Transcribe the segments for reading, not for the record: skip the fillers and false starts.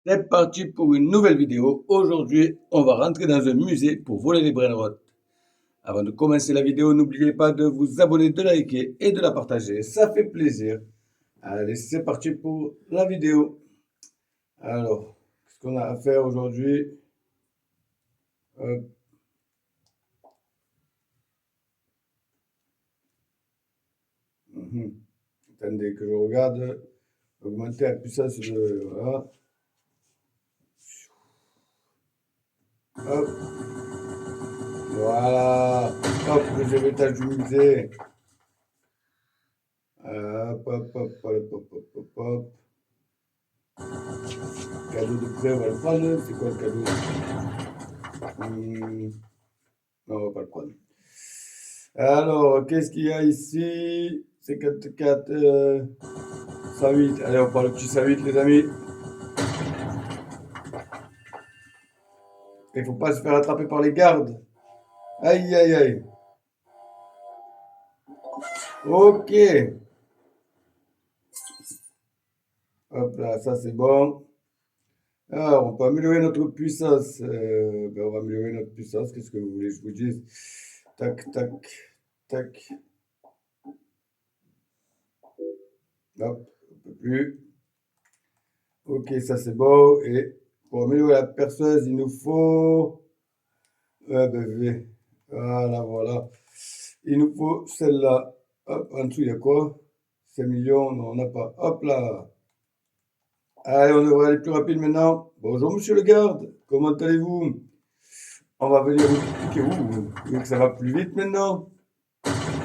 C'est parti pour une nouvelle vidéo. Aujourd'hui, on va rentrer dans un musée pour voler les brainrots. Avant de commencer la vidéo, n'oubliez pas de vous abonner, de liker et de la partager. Ça fait plaisir. Allez, c'est parti pour la vidéo. Alors, qu'est-ce qu'on a à faire aujourd'hui? Attendez que je regarde. Augmenter la puissance de... Voilà. Hop. Voilà. Hop, deuxième étage du musée. Hop, hop, hop, hop, hop, hop, hop, hop. Cadeau de prêt, on va le prendre. C'est quoi le cadeau? Non, on va pas le prendre. Alors, qu'est-ce qu'il y a ici? 54, 108. Allez, on prend le petit 108, les amis. Il faut pas se faire attraper par les gardes. Aïe, aïe, aïe. Ok. Hop là, ça c'est bon. Alors, on peut améliorer notre puissance. On va améliorer notre puissance. Qu'est-ce que vous voulez que je vous dise? Tac, tac, tac. Hop, on peut plus. Ok, ça c'est bon. Et pour améliorer la perceuse, il nous faut... Voilà, voilà. Il nous faut celle-là. Hop, en dessous, il y a quoi? 5 millions, non, on n'a pas. Hop là. Allez, on devrait aller plus rapide maintenant. Bonjour, monsieur le garde. Comment allez-vous? On va venir vous expliquer où? Vous voulez que ça va plus vite maintenant?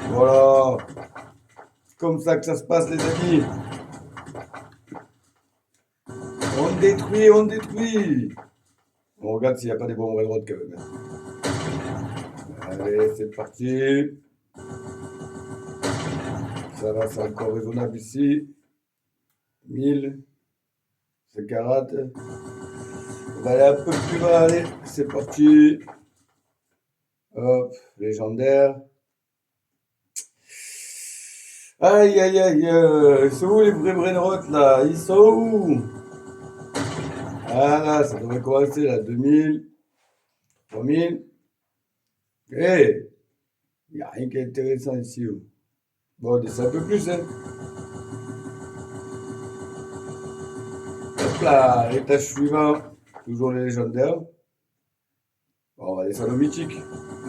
Voilà. C'est comme ça que ça se passe, les amis. On détruit, on détruit. On regarde s'il n'y a pas des bombes railroad quand même. Allez, c'est parti. Ça va, c'est encore raisonnable ici. 1000. C'est 40. On va aller un peu plus bas. Allez, c'est parti. Hop, légendaire. Aïe, aïe, aïe. Ils sont où les vrais brainrots là? Ils sont où? Voilà, ça devrait commencer là. 2000. 3000. Eh, il n'y a rien qui est intéressant ici. Bon, on descend un peu plus, hein. Hop là, étage suivant. Toujours les légendaires. Bon, on va descendre au mythique.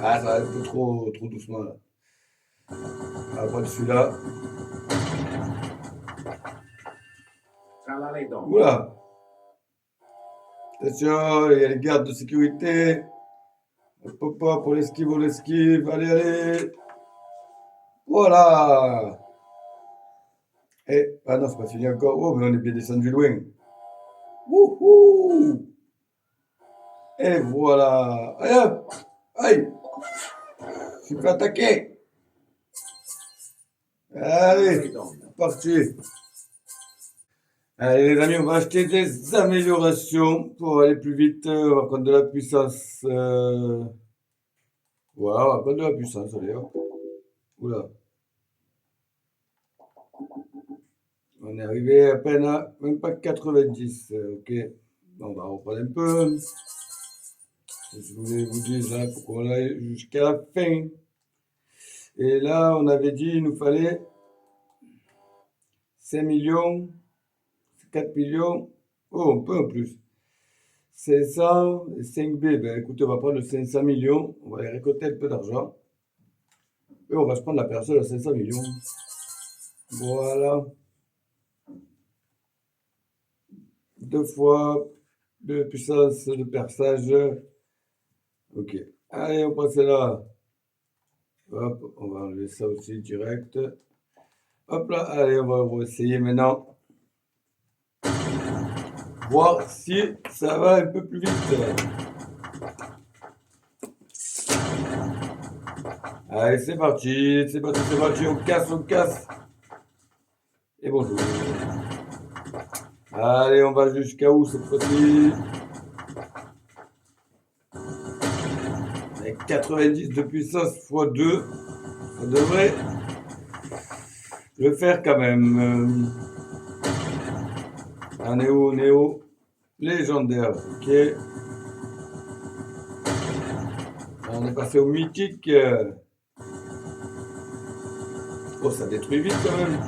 Ah, ça va un peu trop doucement là. On va prendre celui-là. Oula! Attention, il y a les gardes de sécurité. Hop, hop, hop, on l'esquive, on l'esquive. Allez, allez. Voilà! Ah non, c'est pas fini encore. Oh, mais on est bien descendu loin. Wouhou! Et voilà. Allez, hop! Aïe! Je suis fait attaquer. Allez, parti. Allez les amis, on va acheter des améliorations pour aller plus vite. On va prendre de la puissance. Voilà, on va prendre de la puissance. Allez, hop. Oula. On est arrivé à peine à même pas 90. Ok. On va reprendre un peu. Je voulais vous dire là, pour qu'on aille jusqu'à la fin. Et là, on avait dit il nous fallait 5 millions, 4 millions. Oh, un peu en plus. 500 et 5B. Ben écoutez, on va prendre le 500 millions. On va aller récolter un peu d'argent. Et on va se prendre la personne à 500 millions. Voilà. 2 fois de puissance de perçage. Ok. Allez, on passe là. Hop, on va enlever ça aussi direct. Hop là, allez, on va essayer maintenant. Voir si ça va un peu plus vite. Allez, c'est parti, c'est parti, c'est parti, on casse, on casse. Et bonjour. Allez, on va jusqu'à où cette fois-ci? Avec 90 de puissance x 2, ça devrait le faire quand même. On est où? On est où? légendaire. Ok. On est passé au mythique. Oh, ça détruit vite quand même.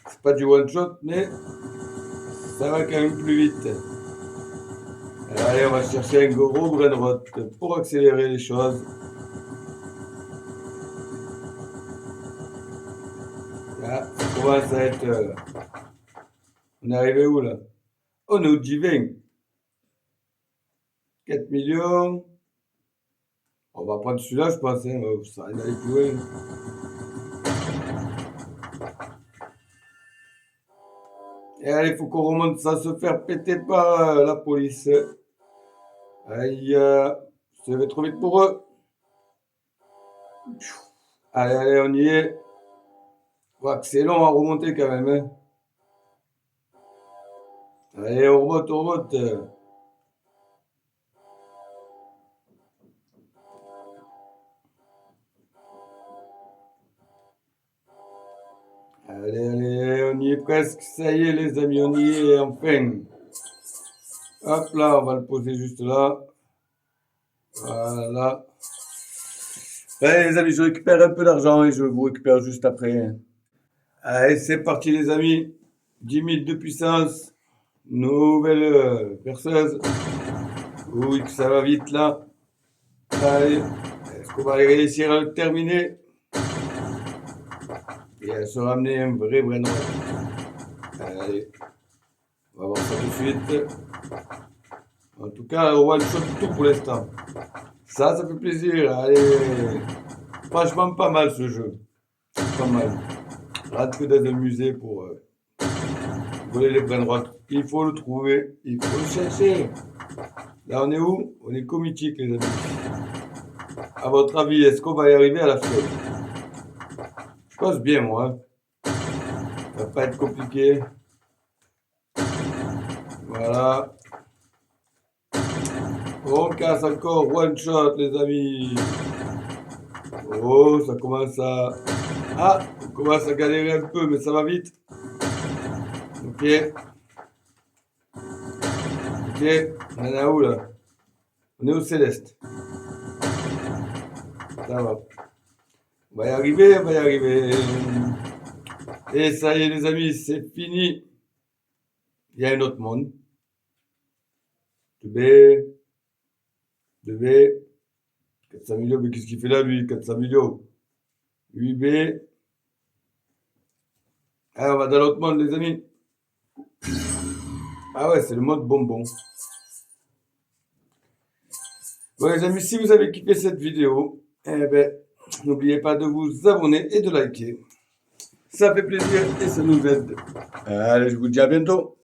C'est pas du one shot, mais ça va quand même plus vite. Allez, on va chercher un gros brainrot pour accélérer les choses. Là, ça commence à être... on est arrivé où là? On est au G20. 4 millions. On va prendre celui-là, je pense. Hein. Ça va aller plus loin. Et allez, il faut qu'on remonte sans se faire péter par la police. Aïe, ça va trop vite pour eux. Allez, allez, on y est. Ouais, c'est long à remonter quand même. Hein. Allez, on remonte, on remonte. Allez, allez, on y est presque. Ça y est, les amis, on y est, enfin. Hop là, on va le poser juste là. Voilà. Allez, les amis, je récupère un peu d'argent et je vous récupère juste après. Allez, c'est parti, les amis. 10 000 de puissance. Nouvelle perceuse. Oui, que ça va vite là. Allez, est-ce qu'on va réussir à le terminer et à se ramener un vrai brain rot? Allez, on va voir ça tout de suite. En tout cas, on va le shot tout pour l'instant. Ça fait plaisir. Allez, franchement, pas mal ce jeu. Pas mal. Rentrer dans un musée pour voler les brain rots. Il faut le trouver, il faut le chercher. Là, on est où? On est qu'au mythique, les amis. À votre avis, est-ce qu'on va y arriver à la fin? Je pense bien, moi. Hein. Ça va pas être compliqué. Voilà. On casse encore one shot, les amis. Oh, ça commence à... Ah, on commence à galérer un peu, mais ça va vite. Ok. Ok, on est où là? On est au céleste. Ça va. On va y arriver, on va y arriver. Et ça y est, les amis, c'est fini. Il y a un autre monde. 2B. 2B. 400 millions, mais qu'est-ce qu'il fait là, lui? 400 millions. 8B. Ah, on va dans l'autre monde, les amis. Ah ouais, c'est le mode bonbon. Bon, les amis, si vous avez kiffé cette vidéo, eh ben, n'oubliez pas de vous abonner et de liker. Ça fait plaisir et ça nous aide. Allez, je vous dis à bientôt.